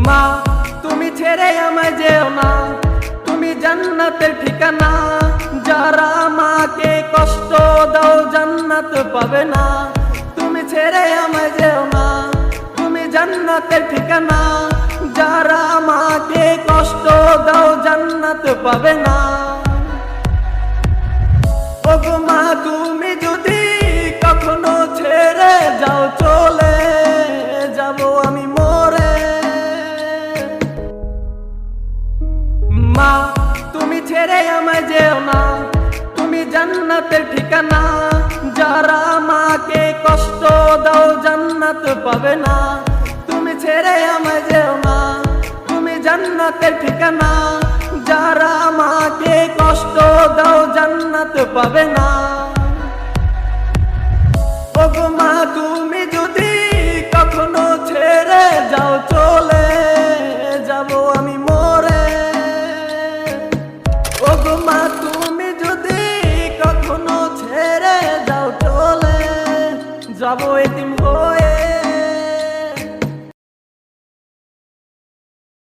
মা তুমি ছেড়ে আমায় যেও না, তুমি জান্নাতের ঠিকানা। যারা মাকে কষ্ট দাও জান্নাত পাবে না। তুমি ছেড়ে আমায় যেও না, তুমি জান্নাতের ঠিকানা। যারা মাকে কষ্ট দাও জান্নাত পাবে না। ওগো মা তুমি যদি কখনো ছেড়ে যাও, চলে যাব আমি মরে। মা তুমি ছেড়ে আমায় যেও না, তুমি জান্নাতের ঠিকানা। যারা মাকে কষ্ট দাও জান্নাত পাবে না। তুমি ছেড়ে আমায় যেও না, তুমি জান্নাতের ঠিকানা। যারা মাকে কষ্ট দাও জান্নাত পাবে না। ওগো মা তুমি যদি কখনো ছেড়ে যাও, চলে যাব আমি মরে। ওগো মা তুমি যদি কখনো ছেড়ে যাও, চলে যাব এতিম হয়ে।